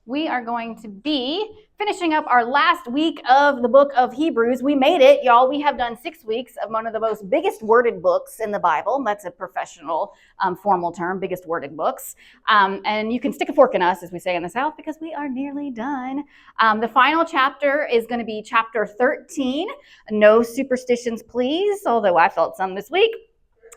we are going to be finishing up our last week of the book of Hebrews. We made it, y'all. We have done 6 weeks of one of the most biggest worded books in the Bible. That's a professional, formal term, biggest worded books. And you can stick a fork in us, as we say in the South, because we are nearly done. The final chapter is going to be chapter 13. No superstitions, please, although I felt some this week.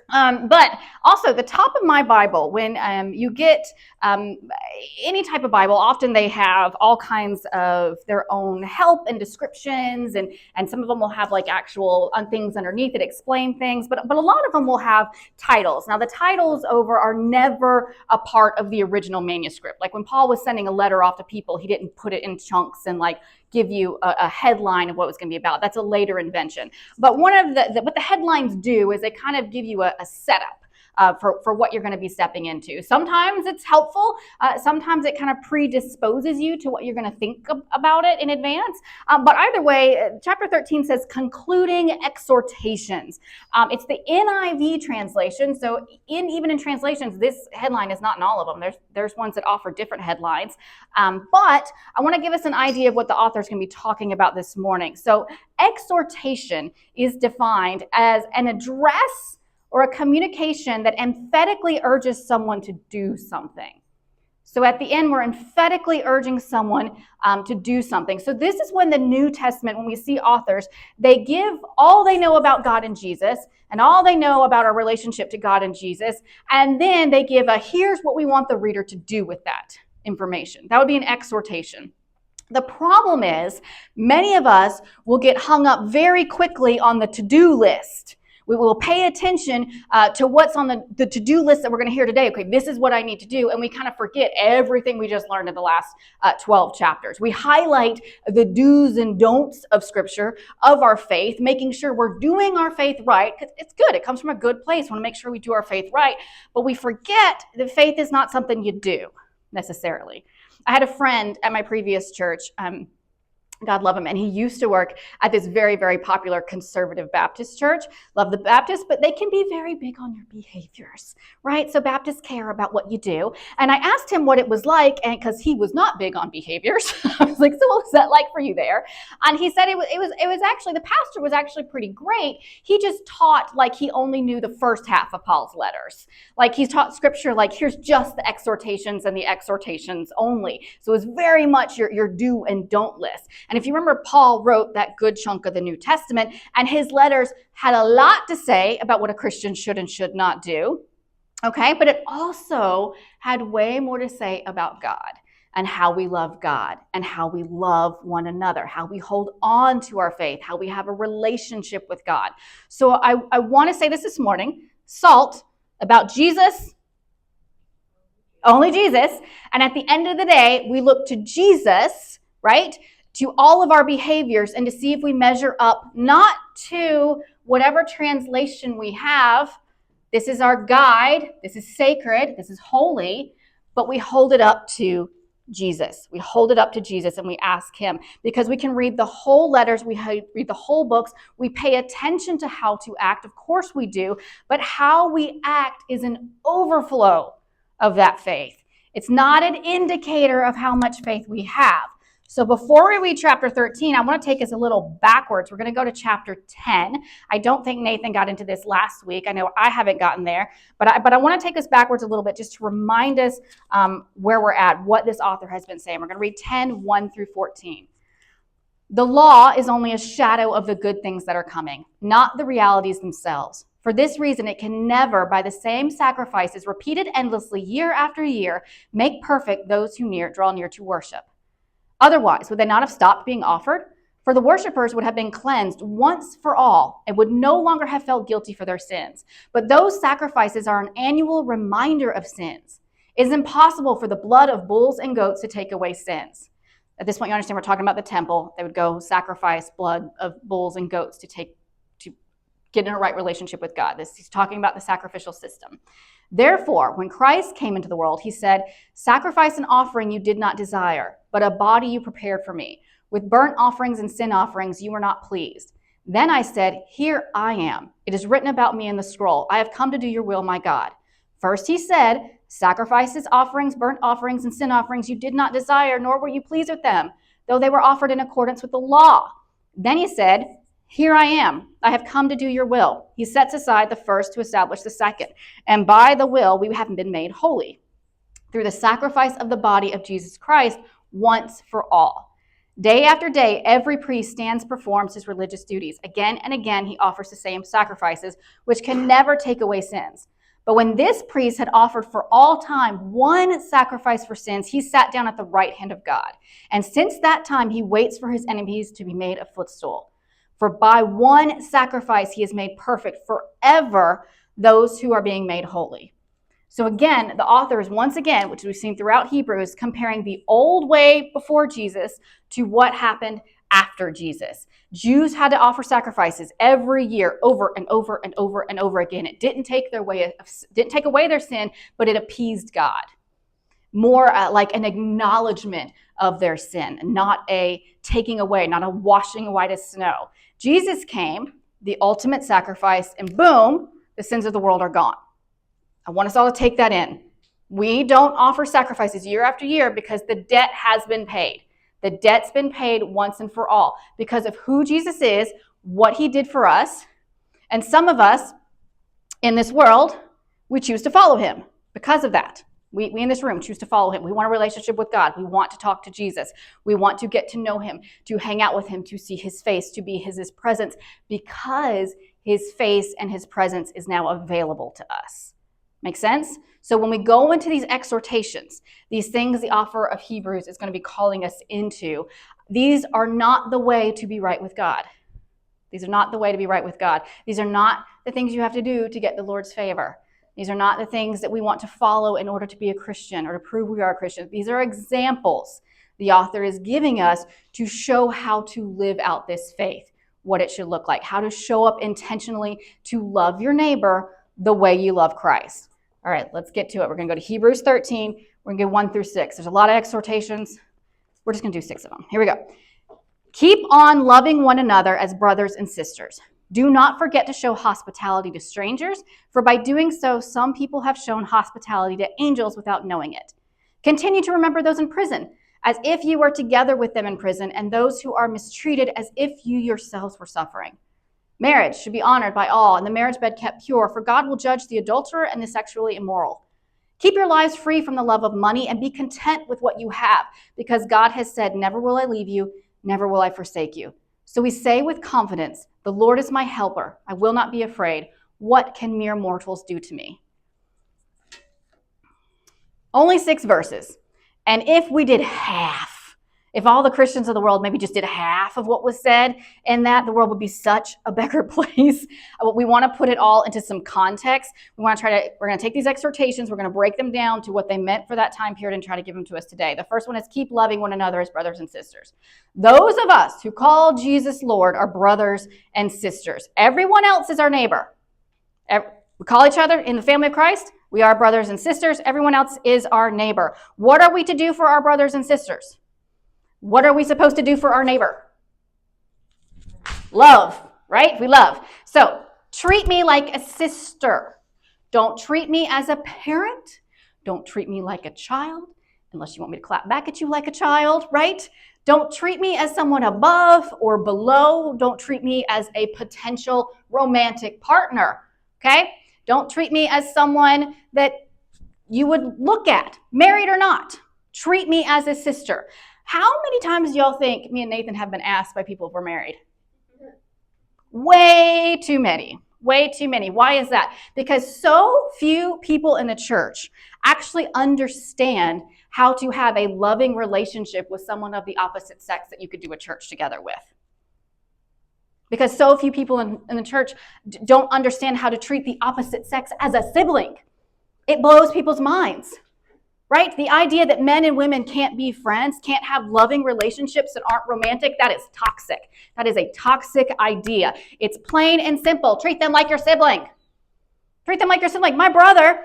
But also the top of my Bible, when you get any type of Bible, often they have all kinds of their own help and descriptions, and some of them will have like actual things underneath that explain things, but a lot of them will have titles. Now the titles over are never a part of the original manuscript. Like when Paul was sending a letter off to people, he didn't put it in chunks and like give you a headline of what it was going to be about. That's a later invention. But one of what the headlines do is they kind of give you a setup for what you're going to be stepping into. Sometimes it's helpful. Sometimes it kind of predisposes you to what you're going to think about it in advance. But either way, chapter 13 says concluding exhortations. It's the NIV translation. So even in translations, this headline is not in all of them. There's ones that offer different headlines. But I want to give us an idea of what the author is going to be talking about this morning. So exhortation is defined as an address or a communication that emphatically urges someone to do something. So at the end, we're emphatically urging someone to do something. So this is when the New Testament, when we see authors, they give all they know about God and Jesus and all they know about our relationship to God and Jesus, and then they give here's what we want the reader to do with that information. That would be an exhortation. The problem is many of us will get hung up very quickly on the to-do list. We will pay attention to what's on the to-do list that we're going to hear today. Okay, this is what I need to do. And we kind of forget everything we just learned in the last 12 chapters. We highlight the do's and don'ts of Scripture, of our faith, making sure we're doing our faith right. Because it's good. It comes from a good place. We want to make sure we do our faith right. But we forget that faith is not something you do necessarily. I had a friend at my previous church, God love him, and he used to work at this very, very popular conservative Baptist church. Love the Baptists, but they can be very big on your behaviors, right? So Baptists care about what you do. And I asked him what it was like, and because he was not big on behaviors, I was like, so what was that like for you there? And he said it was actually, the pastor was actually pretty great. He just taught like he only knew the first half of Paul's letters. Like he taught Scripture like here's just the exhortations and the exhortations only. So it was very much your do and don't list. And if you remember, Paul wrote that good chunk of the New Testament, and his letters had a lot to say about what a Christian should and should not do, okay? But it also had way more to say about God and how we love God and how we love one another, how we hold on to our faith, how we have a relationship with God. So I want to say this morning, salt about Jesus, only Jesus, and at the end of the day, we look to Jesus, right? To all of our behaviors and to see if we measure up, not to whatever translation we have. This is our guide. This is sacred. This is holy. But we hold it up to Jesus. We hold it up to Jesus and we ask him, because we can read the whole letters. We read the whole books. We pay attention to how to act. Of course we do. But how we act is an overflow of that faith. It's not an indicator of how much faith we have. So before we read chapter 13, I want to take us a little backwards. We're going to go to chapter 10. I don't think Nathan got into this last week. I know I haven't gotten there, but I want to take us backwards a little bit just to remind us where we're at, what this author has been saying. We're going to read 10, 1 through 14. The law is only a shadow of the good things that are coming, not the realities themselves. For this reason, it can never, by the same sacrifices repeated endlessly year after year, make perfect those who draw near to worship. Otherwise, would they not have stopped being offered? For the worshipers would have been cleansed once for all and would no longer have felt guilty for their sins. But those sacrifices are an annual reminder of sins. It is impossible for the blood of bulls and goats to take away sins. At this point, you understand we're talking about the temple. They would go sacrifice blood of bulls and goats to get in a right relationship with God. He's talking about the sacrificial system. Therefore, when Christ came into the world, he said, "Sacrifice and offering you did not desire, but a body you prepared for me. With burnt offerings and sin offerings you were not pleased. Then I said, here I am. It is written about me in the scroll. I have come to do your will, my God." First he said, Sacrifices, offerings, burnt offerings, and sin offerings you did not desire, nor were you pleased with them, though they were offered in accordance with the law. Then he said, here I am. I have come to do your will. He sets aside the first to establish the second. And by the will, we have been made holy through the sacrifice of the body of Jesus Christ once for all. Day after day, every priest stands, performs his religious duties. Again and again, he offers the same sacrifices, which can never take away sins. But when this priest had offered for all time one sacrifice for sins, he sat down at the right hand of God. And since that time, he waits for his enemies to be made a footstool. For by one sacrifice, he has made perfect forever those who are being made holy. So again, the author is once again, which we've seen throughout Hebrews, comparing the old way before Jesus to what happened after Jesus. Jews had to offer sacrifices every year over and over and over and over again. It didn't take away their sin, but it appeased God. More like an acknowledgement of their sin, not a taking away, not a washing white as snow. Jesus came, the ultimate sacrifice, and boom, the sins of the world are gone. I want us all to take that in. We don't offer sacrifices year after year because the debt has been paid. The debt's been paid once and for all because of who Jesus is, what he did for us. And some of us in this world, we choose to follow him because of that. We in this room choose to follow him. We want a relationship with God. We want to talk to Jesus. We want to get to know him, to hang out with him, to see his face, to be his presence, because his face and his presence is now available to us. Make sense? So when we go into these exhortations, these things the author of Hebrews is going to be calling us into, these are not the way to be right with God. These are not the way to be right with God. These are not the things you have to do to get the Lord's favor. These are not the things that we want to follow in order to be a Christian or to prove we are a Christian. These are examples the author is giving us to show how to live out this faith, what it should look like, how to show up intentionally to love your neighbor the way you love Christ. All right, let's get to it. We're going to go to Hebrews 13. We're going to get 1 through 6. There's a lot of exhortations. We're just going to do 6 of them. Here we go. Keep on loving one another as brothers and sisters. Do not forget to show hospitality to strangers, for by doing so, some people have shown hospitality to angels without knowing it. Continue to remember those in prison, as if you were together with them in prison, and those who are mistreated as if you yourselves were suffering. Marriage should be honored by all, and the marriage bed kept pure, for God will judge the adulterer and the sexually immoral. Keep your lives free from the love of money and be content with what you have, because God has said, never will I leave you, never will I forsake you. So we say with confidence, the Lord is my helper. I will not be afraid. What can mere mortals do to me? Only 6 verses. And if we did half, if all the Christians of the world maybe just did half of what was said in that, the world would be such a better place. We want to put it all into some context. We're going to take these exhortations, we're going to break them down to what they meant for that time period and try to give them to us today. The first one is keep loving one another as brothers and sisters. Those of us who call Jesus Lord are brothers and sisters. Everyone else is our neighbor. We call each other in the family of Christ. We are brothers and sisters. Everyone else is our neighbor. What are we to do for our brothers and sisters? What are we supposed to do for our neighbor? Love, right? We love. So treat me like a sister. Don't treat me as a parent. Don't treat me like a child, unless you want me to clap back at you like a child, right? Don't treat me as someone above or below. Don't treat me as a potential romantic partner, okay? Don't treat me as someone that you would look at, married or not. Treat me as a sister. How many times do y'all think me and Nathan have been asked by people if we're married? Way too many. Way too many. Why is that? Because so few people in the church actually understand how to have a loving relationship with someone of the opposite sex that you could do a church together with. Because so few people in the church don't understand how to treat the opposite sex as a sibling. It blows people's minds. Right? The idea that men and women can't be friends, can't have loving relationships that aren't romantic, that is toxic. That is a toxic idea. It's plain and simple. Treat them like your sibling. Treat them like your sibling. My brother,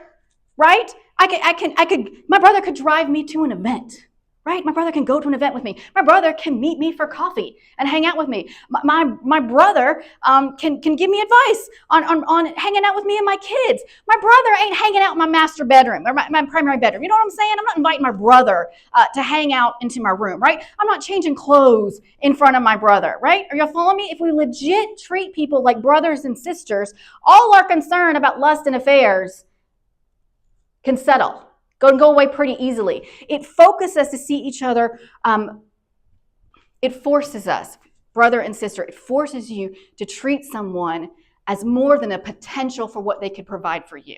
right? My brother could drive me to an event, right? My brother can go to an event with me. My brother can meet me for coffee and hang out with me. My brother can give me advice on hanging out with me and my kids. My brother ain't hanging out in my master bedroom or my primary bedroom. You know what I'm saying? I'm not inviting my brother to hang out into my room, right? I'm not changing clothes in front of my brother, right? Are y'all following me? If we legit treat people like brothers and sisters, all our concern about lust and affairs can settle. Go away pretty easily. It focuses us to see each other. It forces us, brother and sister, it forces you to treat someone as more than a potential for what they could provide for you.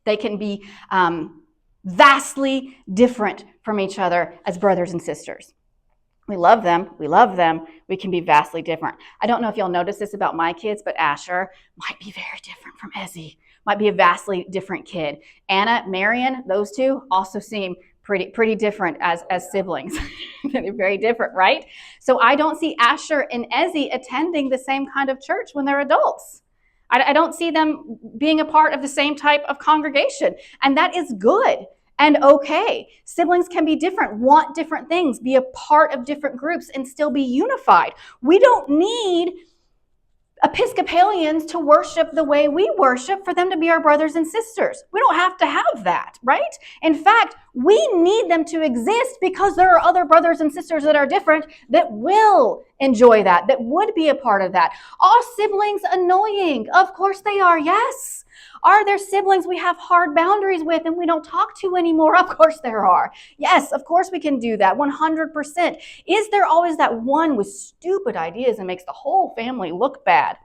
They can be vastly different from each other as brothers and sisters. We love them. We can be vastly different. I don't know if y'all noticed this about my kids, but Asher might be very different from Ezzy. Might be a vastly different kid. Anna, Marion, those two also seem pretty different as siblings. They're very different, right? So I don't see Asher and Ezzy attending the same kind of church when they're adults. I don't see them being a part of the same type of congregation. And that is good and okay. Siblings can be different, want different things, be a part of different groups, and still be unified. We don't need Episcopalians to worship the way we worship for them to be our brothers and sisters. We don't have to have that, right? In fact, we need them to exist because there are other brothers and sisters that are different that will enjoy that would be a part of that. Are siblings annoying? Of course they are, yes. Are there siblings we have hard boundaries with and we don't talk to anymore? Of course there are. Yes, of course we can do that, 100%. Is there always that one with stupid ideas and makes the whole family look bad?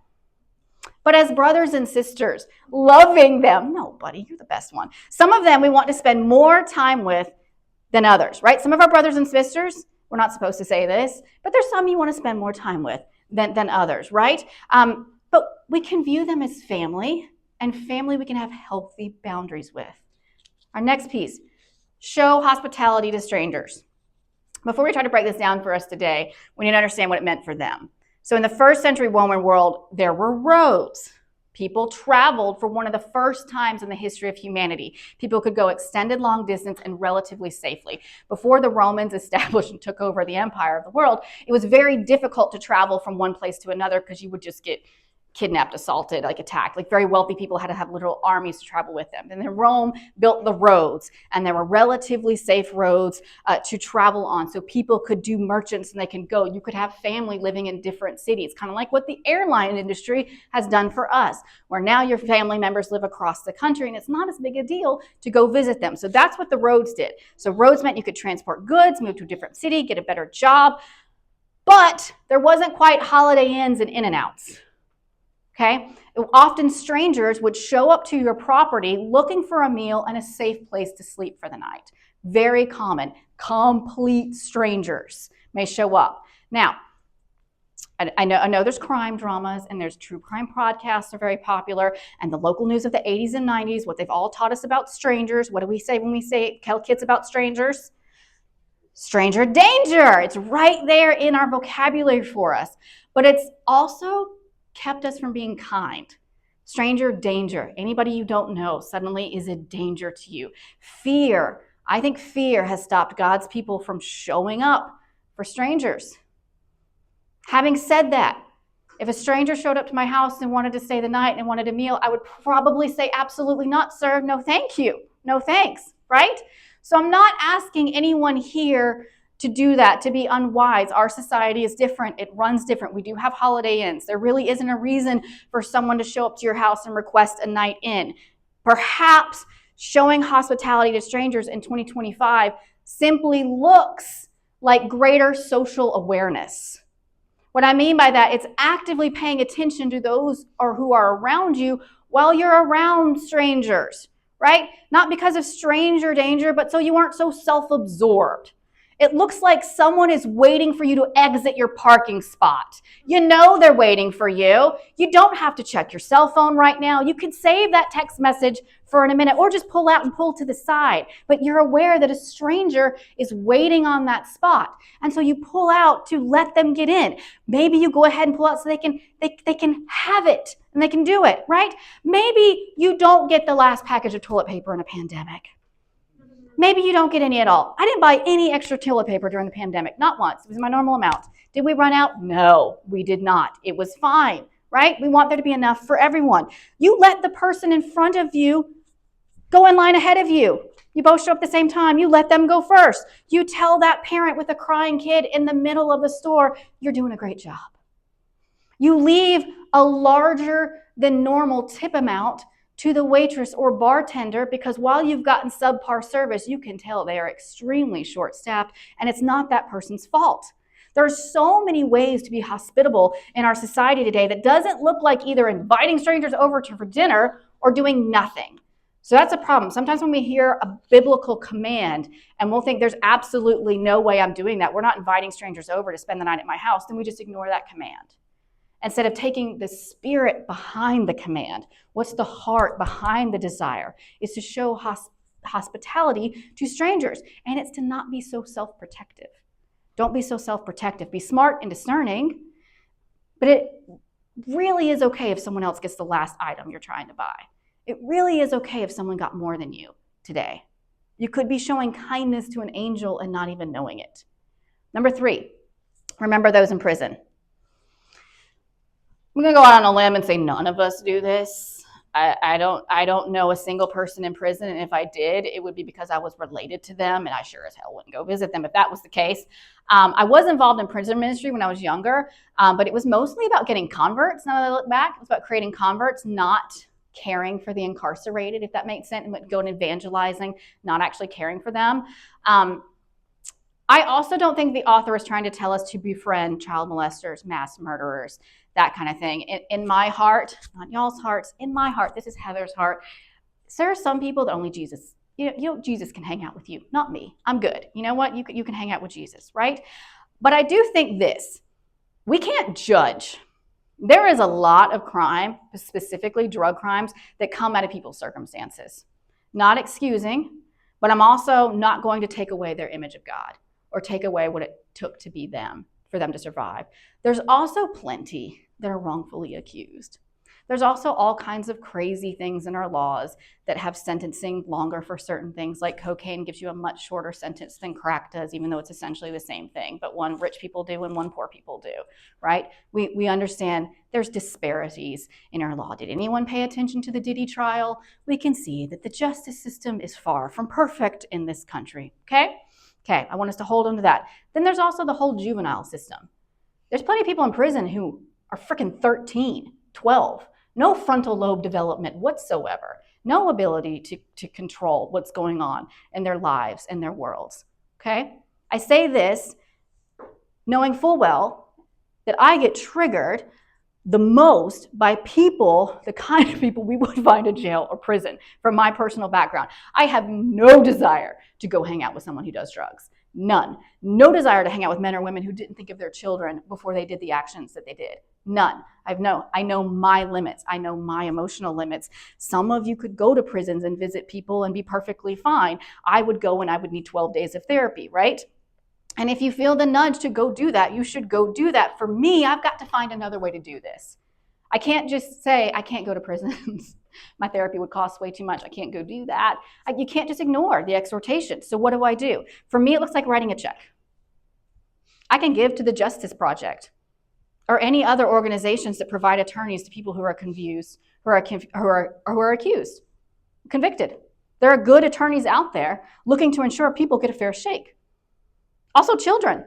But as brothers and sisters, loving them, no, buddy, you're the best one. Some of them we want to spend more time with than others, right? Some of our brothers and sisters, we're not supposed to say this, but there's some you want to spend more time with than others, right? But we can view them as family, and family we can have healthy boundaries with. Our next piece, show hospitality to strangers. Before we try to break this down for us today, we need to understand what it meant for them. So in the first century Roman world, there were roads. People traveled for one of the first times in the history of humanity. People could go extended long distance and relatively safely. Before the Romans established and took over the empire of the world, it was very difficult to travel from one place to another because you would just get kidnapped, assaulted, attacked. Very wealthy people had to have literal armies to travel with them. And then Rome built the roads, and there were relatively safe roads to travel on, so people could do merchants and they can go. You could have family living in different cities, kind of like what the airline industry has done for us, where now your family members live across the country and it's not as big a deal to go visit them. So that's what the roads did. So roads meant you could transport goods, move to a different city, get a better job, but there wasn't quite Holiday Inns and In-N-Outs. Okay? Often strangers would show up to your property looking for a meal and a safe place to sleep for the night. Very common. Complete strangers may show up. Now, I know there's crime dramas and there's true crime podcasts are very popular, and the local news of the 80s and 90s, what they've all taught us about strangers. What do we say when we tell kids about strangers? Stranger danger. It's right there in our vocabulary for us. But it's also kept us from being kind. Stranger danger. Anybody you don't know suddenly is a danger to you. Fear. I think fear has stopped God's people from showing up for strangers. Having said that, if a stranger showed up to my house and wanted to stay the night and wanted a meal, I would probably say, absolutely not, sir. No, thank you. No, thanks, right? So I'm not asking anyone here to do that, to be unwise. Our society is different. It runs different. We do have Holiday Inns. There really isn't a reason for someone to show up to your house and request a night in. Perhaps showing hospitality to strangers in 2025 simply looks like greater social awareness. What I mean by that, it's actively paying attention to those who are around you while you're around strangers, right? Not because of stranger danger, but so you aren't so self-absorbed. It looks like someone is waiting for you to exit your parking spot. You know they're waiting for you. You don't have to check your cell phone right now. You can save that text message for in a minute or just pull out and pull to the side. But you're aware that a stranger is waiting on that spot. And so you pull out to let them get in. Maybe you go ahead and pull out so they can have it and they can do it, right? Maybe you don't get the last package of toilet paper in a pandemic. Maybe you don't get any at all. I didn't buy any extra toilet paper during the pandemic, not once. It was my normal amount. Did we run out? No, we did not. It was fine, right? We want there to be enough for everyone. You let the person in front of you go in line ahead of you. You both show up at the same time. You let them go first. You tell that parent with a crying kid in the middle of the store, you're doing a great job. You leave a larger than normal tip amount to the waitress or bartender because while you've gotten subpar service, you can tell they are extremely short-staffed and it's not that person's fault. There are so many ways to be hospitable in our society today that doesn't look like either inviting strangers over for dinner or doing nothing. So that's a problem. Sometimes when we hear a biblical command and we'll think there's absolutely no way I'm doing that, we're not inviting strangers over to spend the night at my house, then we just ignore that command. Instead of taking the spirit behind the command, what's the heart behind the desire, is to show hospitality to strangers. And it's to not be so self-protective. Don't be so self-protective. Be smart and discerning, but it really is okay if someone else gets the last item you're trying to buy. It really is okay if someone got more than you today. You could be showing kindness to an angel and not even knowing it. Number 3, remember those in prison. I'm going to go out on a limb and say none of us do this. I don't know a single person in prison, and if I did, it would be because I was related to them, and I sure as hell wouldn't go visit them if that was the case. I was involved in prison ministry when I was younger, but it was mostly about getting converts. Now that I look back, it was about creating converts, not caring for the incarcerated, if that makes sense, and going evangelizing, not actually caring for them. I also don't think the author is trying to tell us to befriend child molesters, mass murderers, that kind of thing. In my heart, not y'all's hearts, in my heart, this is Heather's heart, there are some people that only Jesus, Jesus can hang out with you, not me. I'm good. You know what? You can hang out with Jesus, right? But I do think this, we can't judge. There is a lot of crime, specifically drug crimes, that come out of people's circumstances. Not excusing, but I'm also not going to take away their image of God or take away what it took to be them, for them to survive. There's also plenty that are wrongfully accused. There's also all kinds of crazy things in our laws that have sentencing longer for certain things, like cocaine gives you a much shorter sentence than crack does, even though it's essentially the same thing, but one rich people do and one poor people do, right? We understand there's disparities in our law. Did anyone pay attention to the Diddy trial? We can see that the justice system is far from perfect in this country, okay? Okay, I want us to hold on to that. Then there's also the whole juvenile system. There's plenty of people in prison who are freaking 13, 12, no frontal lobe development whatsoever, no ability to control what's going on in their lives and their worlds, okay? I say this knowing full well that I get triggered the most by people, the kind of people we would find in jail or prison from my personal background. I have no desire to go hang out with someone who does drugs. None. No desire to hang out with men or women who didn't think of their children before they did the actions that they did. None. I know my limits. I know my emotional limits. Some of you could go to prisons and visit people and be perfectly fine. I would go and I would need 12 days of therapy, right? And if you feel the nudge to go do that, you should go do that. For me, I've got to find another way to do this. I can't just say, I can't go to prisons. My therapy would cost way too much. I can't go do that. You can't just ignore the exhortation. So what do? For me, it looks like writing a check. I can give to the Justice Project or any other organizations that provide attorneys to people who are confused, who are accused, convicted. There are good attorneys out there looking to ensure people get a fair shake. Also, children.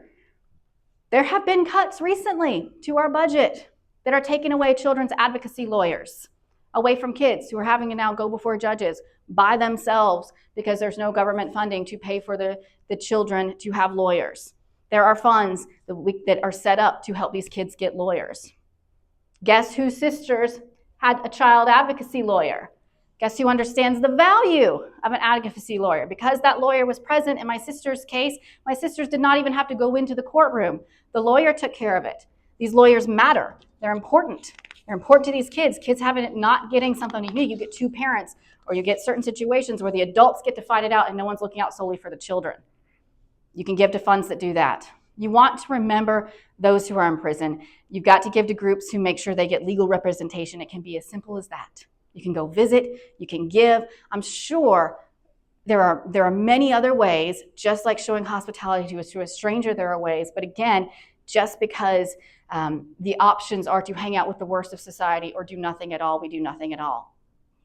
There have been cuts recently to our budget that are taking away children's advocacy lawyers away from kids who are having to now go before judges by themselves because there's no government funding to pay for the children to have lawyers. There are funds that are set up to help these kids get lawyers. Guess whose sisters had a child advocacy lawyer? Guess who understands the value of an advocacy lawyer? Because that lawyer was present in my sister's case, my sisters did not even have to go into the courtroom. The lawyer took care of it. These lawyers matter. They're important. They're important to these kids. Kids not getting something you need. You get two parents, or you get certain situations where the adults get to fight it out and no one's looking out solely for the children. You can give to funds that do that. You want to remember those who are in prison. You've got to give to groups who make sure they get legal representation. It can be as simple as that. You can go visit, you can give. I'm sure There are many other ways, just like showing hospitality to a stranger, there are ways. But again, just because the options are to hang out with the worst of society or do nothing at all, we do nothing at all.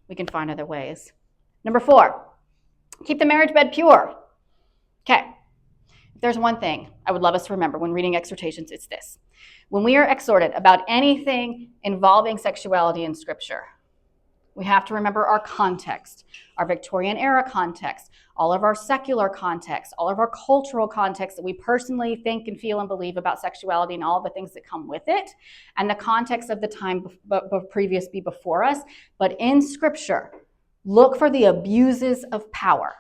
We can find other ways. Number 4, keep the marriage bed pure. Okay. If there's one thing I would love us to remember when reading exhortations, it's this. When we are exhorted about anything involving sexuality in Scripture, we have to remember our context, our Victorian era context, all of our secular context, all of our cultural context that we personally think and feel and believe about sexuality and all the things that come with it, and the context of the time previously before us. But in Scripture, look for the abuses of power.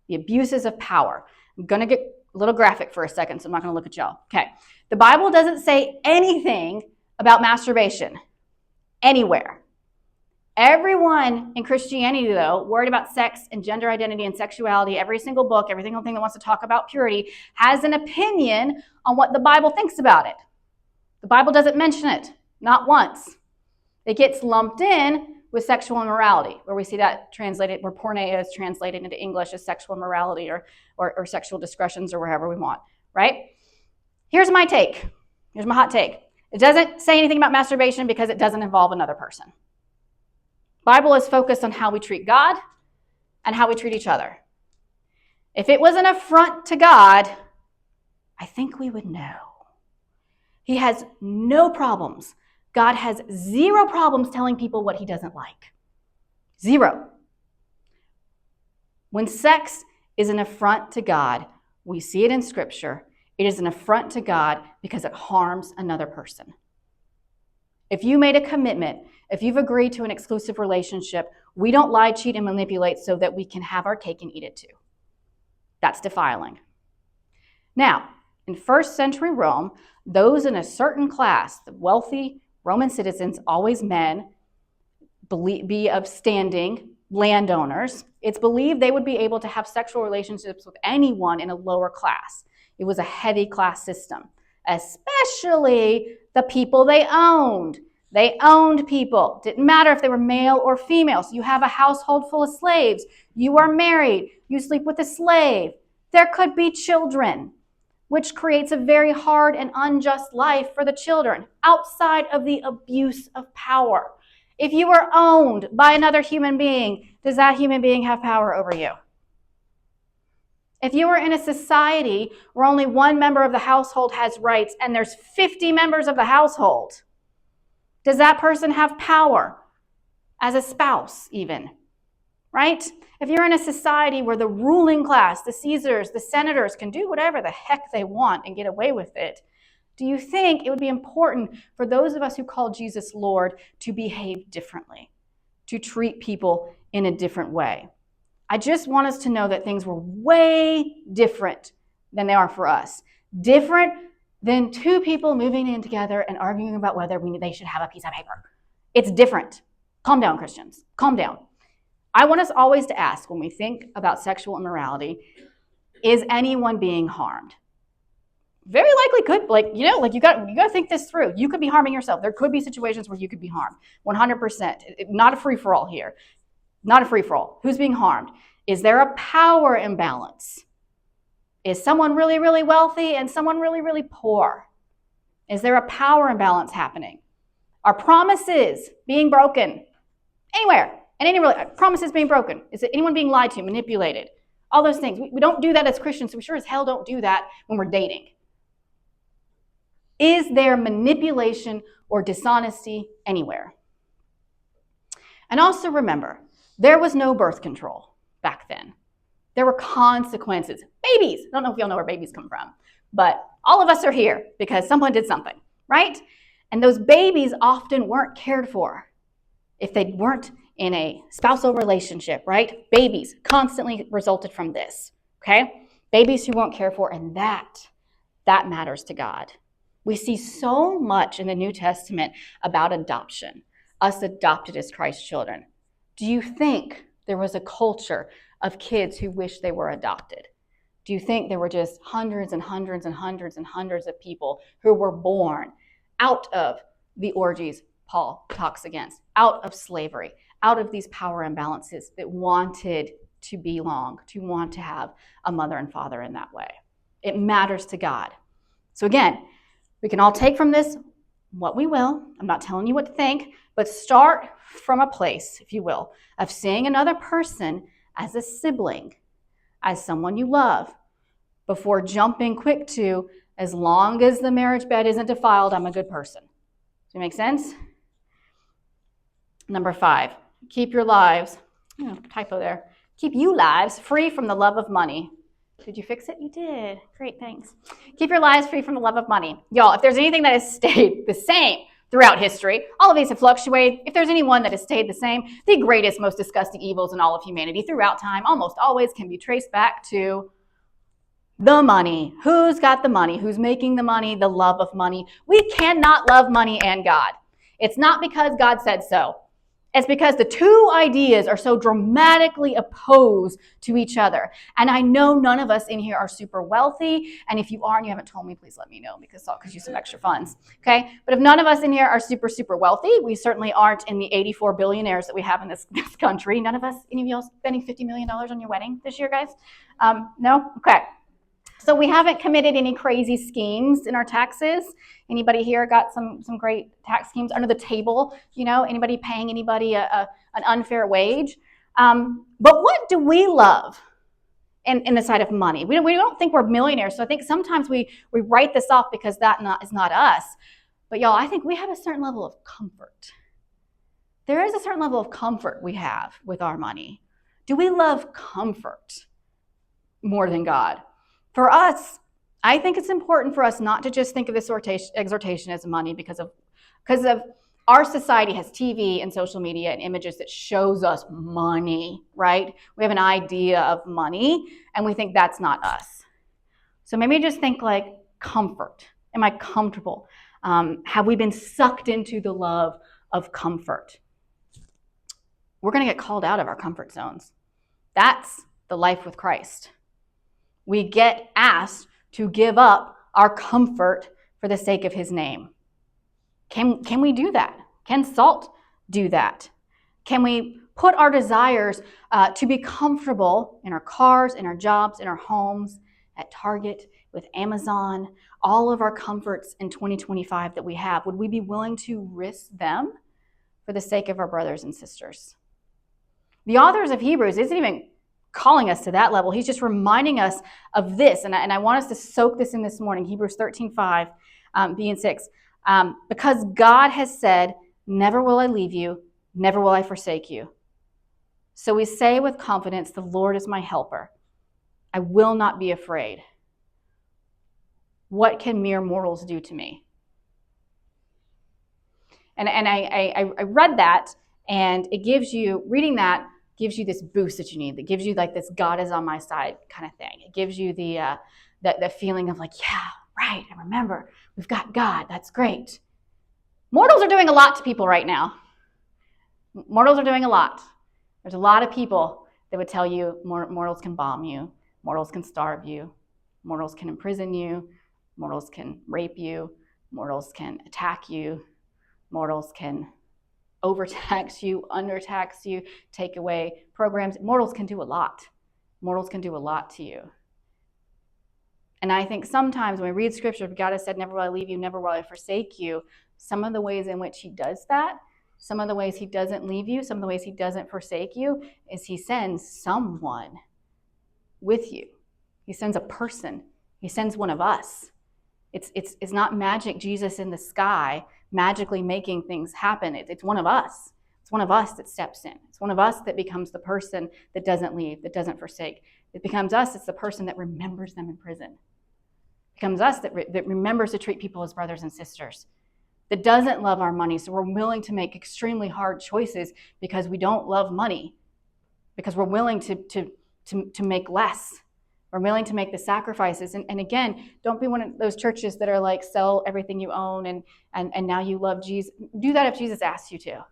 The abuses of power. I'm going to get a little graphic for a second, so I'm not going to look at y'all. Okay. The Bible doesn't say anything about masturbation anywhere. Everyone in Christianity, though, worried about sex and gender identity and sexuality, every single book, every single thing that wants to talk about purity, has an opinion on what the Bible thinks about it. The Bible doesn't mention it, not once. It gets lumped in with sexual immorality, where we see that translated, where porneia is translated into English as sexual immorality or sexual discretions or wherever we want, right? Here's my take. Here's my hot take. It doesn't say anything about masturbation because it doesn't involve another person. Bible is focused on how we treat God and how we treat each other. If it was an affront to God, I think we would know. He has no problems. God has zero problems telling people what he doesn't like. Zero. When sex is an affront to God, we see it in Scripture. It is an affront to God because it harms another person. If you made a commitment, if you've agreed to an exclusive relationship, we don't lie, cheat, and manipulate so that we can have our cake and eat it too. That's defiling. Now, in first century Rome, those in a certain class, the wealthy Roman citizens, always men, be of standing, landowners, it's believed they would be able to have sexual relationships with anyone in a lower class. It was a heavy class system, especially the people they owned. They owned people. Didn't matter if they were male or female. So you have a household full of slaves. You are married. You sleep with a slave. There could be children, which creates a very hard and unjust life for the children outside of the abuse of power. If you are owned by another human being, does that human being have power over you? If you are in a society where only one member of the household has rights and there's 50 members of the household, does that person have power as a spouse even, right? If you're in a society where the ruling class, the Caesars, the senators can do whatever the heck they want and get away with it, do you think it would be important for those of us who call Jesus Lord to behave differently, to treat people in a different way? I just want us to know that things were way different than they are for us. Different than two people moving in together and arguing about whether they should have a piece of paper. It's different. Calm down, Christians. Calm down. I want us always to ask when we think about sexual immorality, is anyone being harmed? Very likely could, you got to think this through. You could be harming yourself. There could be situations where you could be harmed. 100%. Not a free-for-all here. Not a free-for-all. Who's being harmed? Is there a power imbalance? Is someone really, really wealthy and someone really, really poor? Is there a power imbalance happening? Are promises being broken? Anywhere, and any promises being broken? Is it anyone being lied to, manipulated? All those things. We don't do that as Christians, so we sure as hell don't do that when we're dating. Is there manipulation or dishonesty anywhere? And also remember, there was no birth control back then. There were consequences. Babies. I don't know if y'all know where babies come from, but all of us are here because someone did something, right? And those babies often weren't cared for if they weren't in a spousal relationship, right? Babies constantly resulted from this, okay? Babies who weren't cared for, and that matters to God. We see so much in the New Testament about adoption, us adopted as Christ's children. Do you think there was a culture of kids who wish they were adopted? Do you think there were just hundreds and hundreds and hundreds and hundreds of people who were born out of the orgies Paul talks against, out of slavery, out of these power imbalances that wanted to belong, to want to have a mother and father in that way. It matters to God. So again, we can all take from this what we will. I'm not telling you what to think, but start from a place, if you will, of seeing another person as a sibling, as someone you love, before jumping quick to, as long as the marriage bed isn't defiled, I'm a good person. Does it make sense? Number 5, keep your lives, typo there, keep you lives free from the love of money. Did you fix it? You did. Great, thanks. Keep your lives free from the love of money. Y'all, if there's anything that has stayed the same throughout history, all of these have fluctuated. If there's any one that has stayed the same, the greatest, most disgusting evils in all of humanity throughout time almost always can be traced back to the money. Who's got the money? Who's making the money? The love of money. We cannot love money and God. It's not because God said so. It's because the two ideas are so dramatically opposed to each other. And I know none of us in here are super wealthy. And if you are and you haven't told me, please let me know because I'll use some extra funds. Okay? But if none of us in here are super, super wealthy, we certainly aren't in the 84 billionaires that we have in this country. None of us, any of y'all spending $50 million on your wedding this year, guys? No? Okay. So we haven't committed any crazy schemes in our taxes. Anybody here got some great tax schemes under the table? Anybody paying anybody an unfair wage? But what do we love in the side of money? We don't think we're millionaires, so I think sometimes we write this off because that is not us. But y'all, I think we have a certain level of comfort. There is a certain level of comfort we have with our money. Do we love comfort more than God? For us, I think it's important for us not to just think of this exhortation as money because of our society has TV and social media and images that shows us money, right? We have an idea of money and we think that's not us. So maybe just think like comfort. Am I comfortable? Have we been sucked into the love of comfort? We're going to get called out of our comfort zones. That's the life with Christ. We get asked to give up our comfort for the sake of his name. Can we do that? Can salt do that? Can we put our desires to be comfortable in our cars, in our jobs, in our homes, at Target, with Amazon, all of our comforts in 2025 that we have? Would we be willing to risk them for the sake of our brothers and sisters? The authors of Hebrews isn't even calling us to that level. He's just reminding us of this. And I want us to soak this in this morning. Hebrews 13:5, B and 6. Because God has said, never will I leave you, never will I forsake you. So we say with confidence, the Lord is my helper. I will not be afraid. What can mere mortals do to me? And I read that, and it gives you, reading that, gives you this boost that you need, that gives you like this God is on my side kind of thing. It gives you the feeling of like, yeah, right, I remember, we've got God, that's great. Mortals are doing a lot to people right now. Mortals are doing a lot. There's a lot of people that would tell you mortals can bomb you, mortals can starve you, mortals can imprison you, mortals can rape you, mortals can attack you, mortals can overtax you, undertax you, take away programs. Mortals can do a lot. Mortals can do a lot to you. And I think sometimes when we read scripture, God has said, never will I leave you, never will I forsake you. Some of the ways in which he does that, some of the ways he doesn't leave you, some of the ways he doesn't forsake you, is he sends someone with you. He sends a person. He sends one of us. It's not magic Jesus in the sky magically making things happen. It's one of us. It's one of us that steps in. It's one of us that becomes the person that doesn't leave, that doesn't forsake. It becomes us. It's the person that remembers them in prison. It becomes us that remembers to treat people as brothers and sisters, that doesn't love our money. So we're willing to make extremely hard choices because we don't love money, because we're willing to make less. We're willing to make the sacrifices. And again, don't be one of those churches that are like, sell everything you own and now you love Jesus. Do that if Jesus asks you to.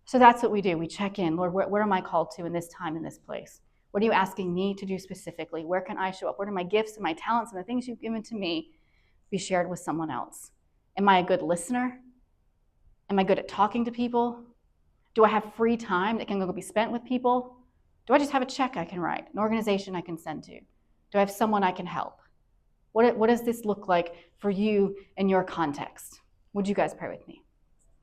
So that's what we do. We check in. Lord, where am I called to in this time, in this place? What are you asking me to do specifically? Where can I show up? Where do my gifts and my talents and the things you've given to me be shared with someone else? Am I a good listener? Am I good at talking to people? Do I have free time that can go be spent with people? Do I just have a check I can write, an organization I can send to? Do I have someone I can help? What does this look like for you in your context? Would you guys pray with me?